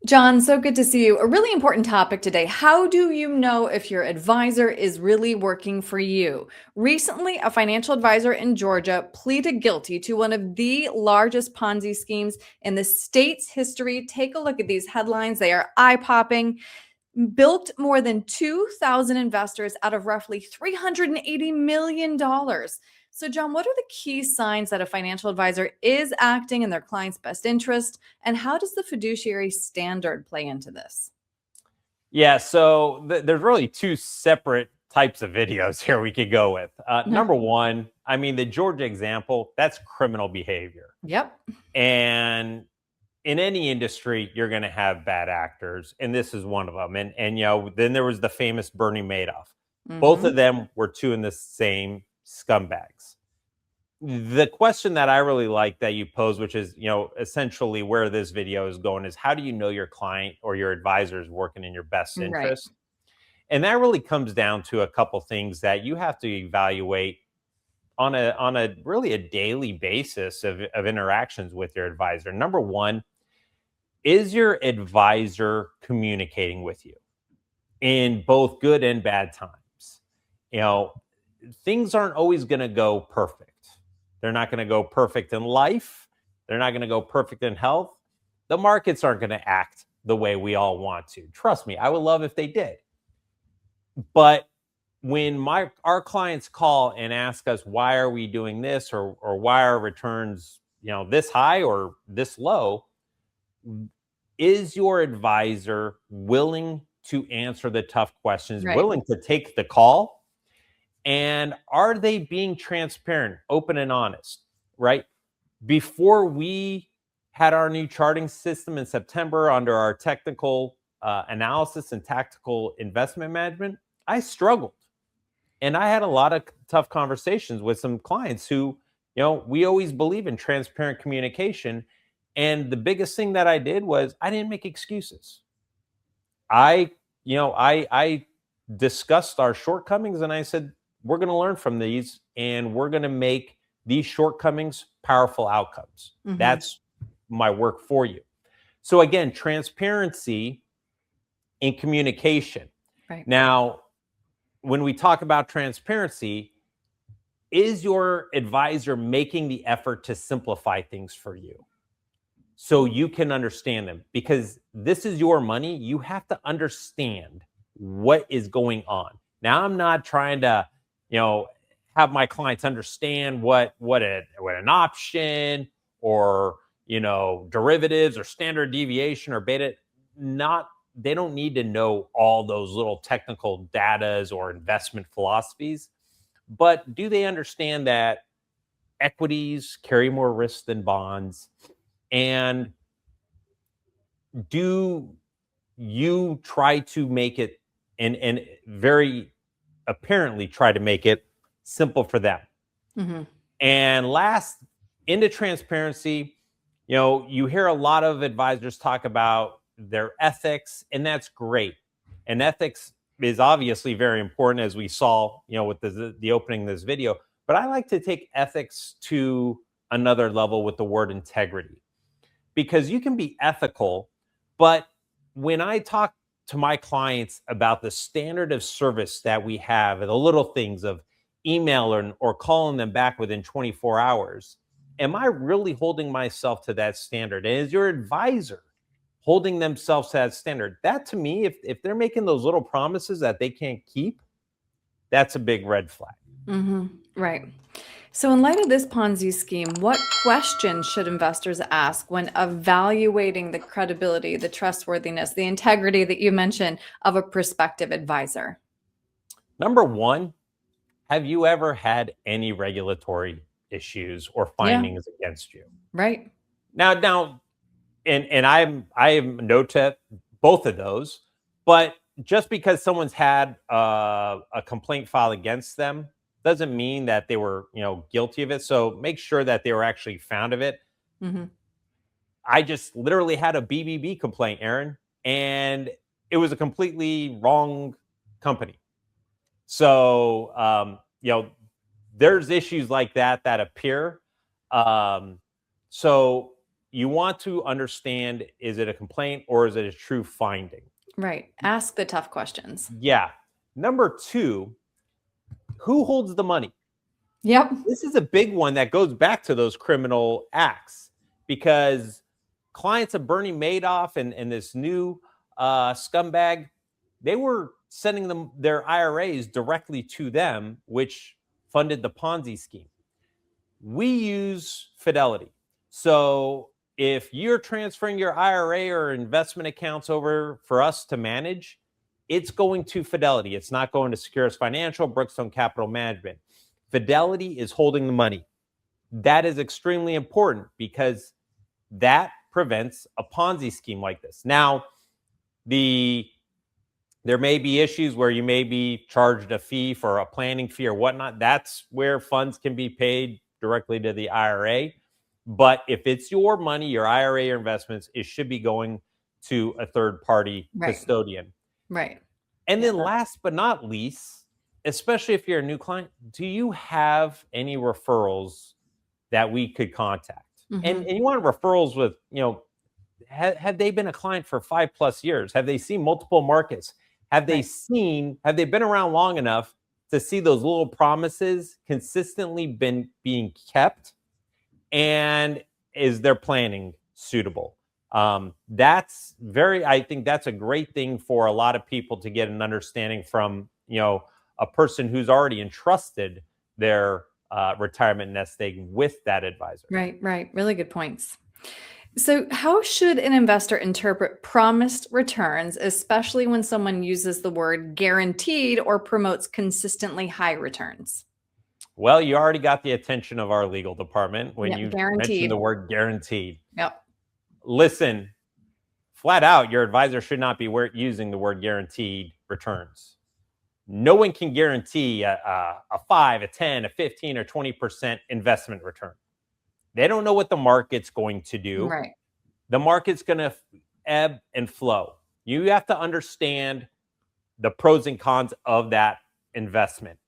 John, so good to see you. A really important topic today. How do you know if your advisor is really working for you? Recently, a financial advisor in Georgia pleaded guilty to one of the largest Ponzi schemes in the state's history. Take a look at these headlines, they are eye popping. Built more than 2,000 investors out of roughly $380 million. So, John, what are the key signs that a financial advisor is acting in their client's best interest? And how does the fiduciary standard play into this? Yeah, so there's really two separate types of videos here we could go with. Mhm. Number one, I mean, the Georgia example, that's criminal behavior. Yep. And in any industry, you're going to have bad actors, and this is one of them. And then there was the famous Bernie Madoff. Both of Hmm. them were two in the same scumbags. The question that I really like that you pose, which is, essentially where this video is going, is how do you know your client or your advisor is working in your best Right. interest? And that really comes down to a couple things that you have to evaluate on a really a daily basis of interactions with your advisor. Number one, is your advisor communicating with you in both good and bad times? You know, things aren't always going to go perfect. They're not going to go perfect in life. They're not going to go perfect in health. The markets aren't going to act the way we all want to. Trust me, I would love if they did. But when our clients call and ask us why are we doing this, or why are returns this high or this low, is your advisor willing to answer the tough questions, Right. willing to take the call, and are they being transparent, open and honest? Right before we had our new charting system in September under our technical analysis and tactical investment management, I struggled. And I had a lot of tough conversations with some clients who, we always believe in transparent communication. And the biggest thing that I did was I didn't make excuses. I discussed our shortcomings and I said, we're going to learn from these and we're going to make these shortcomings powerful outcomes. Hmm. That's my work for you. So again, transparency in communication. Right. Now, when we talk about transparency, is your advisor making the effort to simplify things for you so you can understand them? Because this is your money. You have to understand what is going on. Now, I'm not trying to, you know, have my clients understand what an option or derivatives or standard deviation or beta. Not They don't need to know all those little technical datas or investment philosophies, but do they understand that equities carry more risk than bonds? And do you try to make it, and very apparently try to make it simple for them? Hmm. And last, into transparency, you hear a lot of advisors talk about their ethics, and that's great. And ethics is obviously very important, as we saw, with the opening of this video. But I like to take ethics to another level with the word integrity, because you can be ethical, but when I talk to my clients about the standard of service that we have and the little things of email or calling them back within 24 hours, am I really holding myself to that standard? And is your advisor holding themselves to that standard? That, to me, if they're making those little promises that they can't keep, that's a big red flag. Hmm. Right. So, in light of this Ponzi scheme, what questions should investors ask when evaluating the credibility, the trustworthiness, the integrity that you mentioned of a prospective advisor? Number one, have you ever had any regulatory issues or Yeah, findings against you? right. Now, and I am no to both of those, but just because someone's had a complaint filed against them doesn't mean that they were guilty of it. So make sure that they were actually found of it. Hmm. I just literally had a BBB complaint, Aaron, and it was a completely wrong company. So there's issues like that appear. Um, so you want to understand, is it a complaint or is it a true finding? Right. Ask the tough questions. Yeah. Number two, who holds the money? Yep. This is a big one that goes back to those criminal acts, because clients of Bernie Madoff and this new scumbag, they were sending them their IRAs directly to them, which funded the Ponzi scheme. We use Fidelity. So if you're transferring your IRA or investment accounts over for us to manage, it's going to Fidelity. It's not going to Securus Financial, Brookstone Capital Management. Fidelity is holding the money. That is extremely important because that prevents a Ponzi scheme like this. Now, there may be issues where you may be charged a fee for a planning fee or whatnot. That's where funds can be paid directly to the IRA. But if it's your money, your IRA or investments, it should be going to a third party custodian. Right. And then last but not least, especially if you're a new client, do you have any referrals that we could contact? And you want referrals with, have they been a client for 5+ years? Have they seen multiple markets? Have they been around long enough to see those little promises consistently being kept? And is their planning suitable? I think that's a great thing for a lot of people to get an understanding from, a person who's already entrusted their retirement nest egg with that advisor. Right. Really good points. So how should an investor interpret promised returns, especially when someone uses the word guaranteed or promotes consistently high returns? Well, you already got the attention of our legal department when you mentioned guaranteed. the word guaranteed. Yep. Listen, flat out, your advisor should not be using the word guaranteed returns. No one can guarantee a 5, a 10, a 15, or 20% investment return. They don't know what the market's going to do. Right. The market's going to ebb and flow. You have to understand the pros and cons of that investment.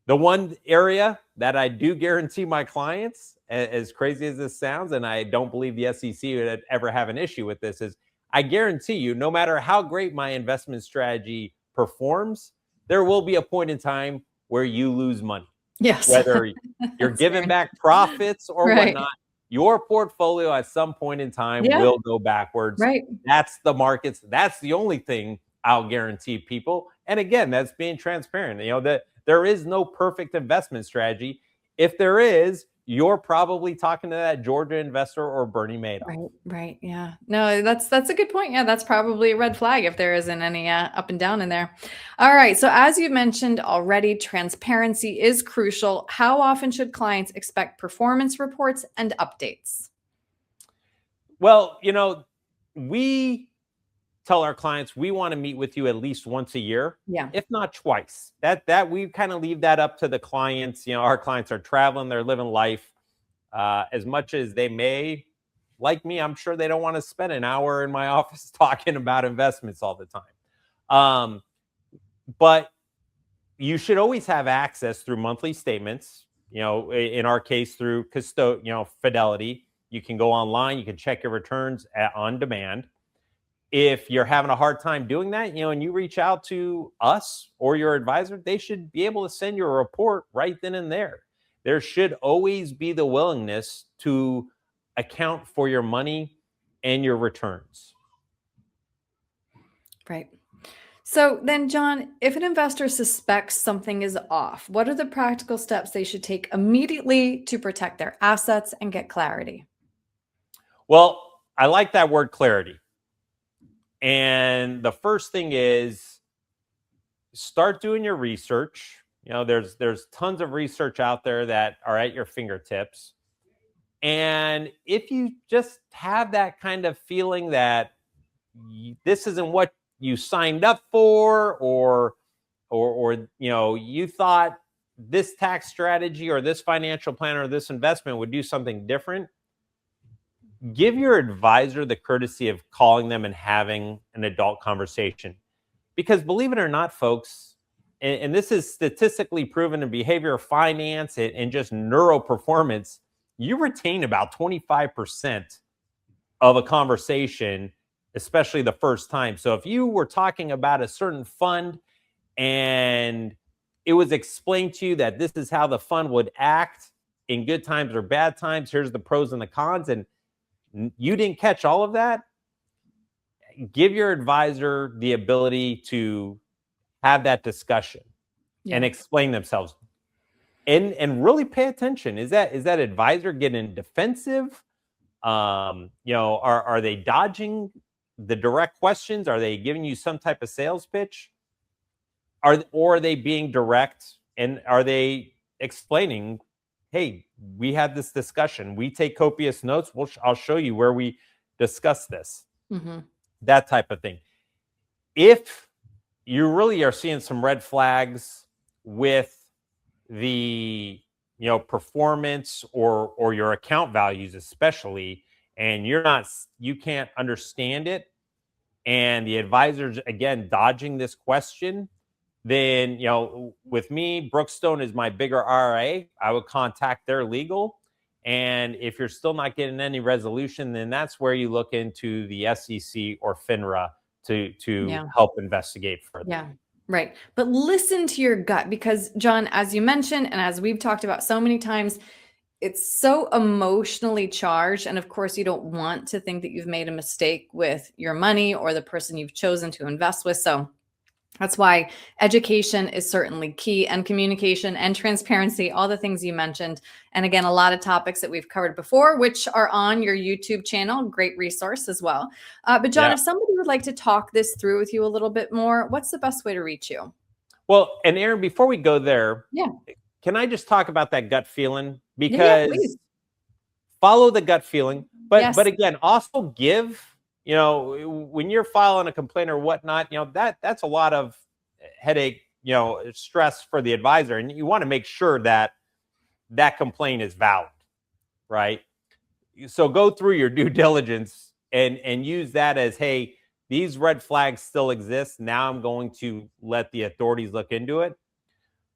The one area that I do guarantee my clients, as crazy as this sounds, and I don't believe the SEC would ever have an issue with this, is I guarantee you, no matter how great my investment strategy performs, there will be a point in time where you lose money. Yes. Whether you're giving back profits or whatnot, your portfolio at some point in time will go backwards. Right. That's the markets. That's the only thing I'll guarantee people. And again, that's being transparent. That there is no perfect investment strategy. If there is, you're probably talking to that Georgia investor or Bernie Madoff. Right. Yeah. No, that's a good point. Yeah, that's probably a red flag if there isn't any up and down in there. All right. So as you mentioned already, transparency is crucial. How often should clients expect performance reports and updates? Well, we tell our clients we want to meet with you at least once a year, if not twice. That we kind of leave that up to the clients. Our clients are traveling, they're living life. As much as they may like me, I'm sure they don't want to spend an hour in my office talking about investments all the time. But you should always have access through monthly statements. In our case, through Fidelity. You can go online, you can check your returns on demand. If you're having a hard time doing that, and you reach out to us or your advisor, they should be able to send you a report right then and there. There should always be the willingness to account for your money and your returns. Right. So then, John, if an investor suspects something is off, what are the practical steps they should take immediately to protect their assets and get clarity? Well, I like that word clarity. And the first thing is start doing your research. There's tons of research out there that are at your fingertips. And if you just have that kind of feeling that this isn't what you signed up for, or you thought this tax strategy or this financial plan or this investment would do something different, give your advisor the courtesy of calling them and having an adult conversation. Because believe it or not, folks, and this is statistically proven in behavioral finance and just neuro performance, you retain about 25% of a conversation, especially the first time. So if you were talking about a certain fund and it was explained to you that this is how the fund would act in good times or bad times, here's the pros and the cons, and you didn't catch all of that, give your advisor the ability to have that discussion and explain themselves, and really pay attention. Is that advisor getting defensive? Are they dodging the direct questions? Are they giving you some type of sales pitch? Or are they being direct, and are they explaining, hey, we had this discussion, we take copious notes, I'll show you where we discuss this. That type of thing. If you really are seeing some red flags with the performance or your account values especially, and you can't understand it, and the advisor's again dodging this question, then with me, Brookstone is my bigger RIA. I would contact their legal, and if you're still not getting any resolution, then that's where you look into the SEC or FINRA to help investigate further. Yeah. Right. But listen to your gut, because John, as you mentioned, and as we've talked about so many times, it's so emotionally charged. And of course, you don't want to think that you've made a mistake with your money or the person you've chosen to invest with. So that's why education is certainly key, and communication and transparency, all the things you mentioned. And again, a lot of topics that we've covered before, which are on your YouTube channel, great resource as well. But John, if somebody would like to talk this through with you a little bit more, what's the best way to reach you? Well, and Erin, before we go there, can I just talk about that gut feeling? Because follow the gut feeling, but again, also give. When you're filing a complaint or whatnot, that's a lot of headache, stress for the advisor. And you want to make sure that that complaint is valid, right? So go through your due diligence and use that as, hey, these red flags still exist. Now I'm going to let the authorities look into it.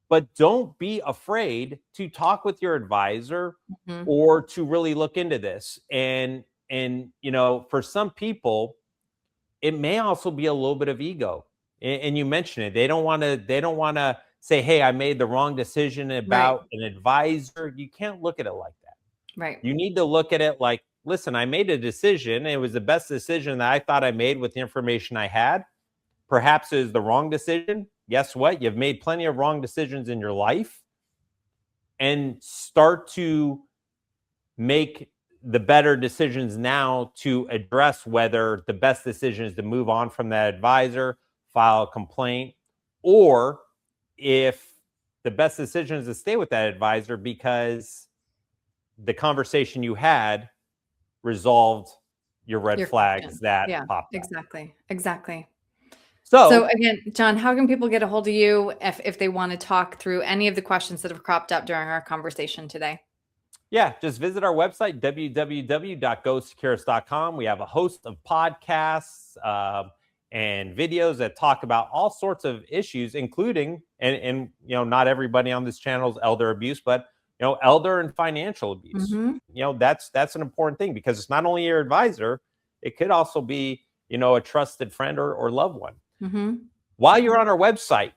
But don't be afraid to talk with your advisor or to really look into this. And for some people, it may also be a little bit of ego. And you mentioned it. They don't want to say, hey, I made the wrong decision about an advisor. You can't look at it like that. Right. You need to look at it like, listen, I made a decision. It was the best decision that I thought I made with the information I had. Perhaps it is the wrong decision. Guess what? You've made plenty of wrong decisions in your life, and start to make the better decisions now to address whether the best decision is to move on from that advisor, file a complaint, or if the best decision is to stay with that advisor because the conversation you had resolved your red flags that popped up. Exactly. So again, John, how can people get a hold of you if they want to talk through any of the questions that have cropped up during our conversation today? Yeah, just visit our website, www.gosecurus.com. We have a host of podcasts and videos that talk about all sorts of issues, including, and not everybody on this channel is elder abuse, but elder and financial abuse. That's an important thing, because it's not only your advisor, it could also be a trusted friend or loved one. While you're on our website,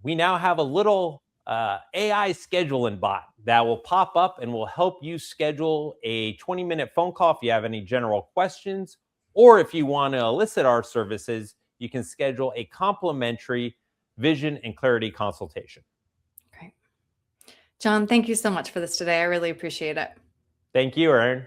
we now have a little AI scheduling bot that will pop up and will help you schedule a 20-minute phone call if you have any general questions, or if you want to elicit our services, you can schedule a complimentary vision and clarity consultation. Great. John, thank you so much for this today. I really appreciate it. Thank you, Erin.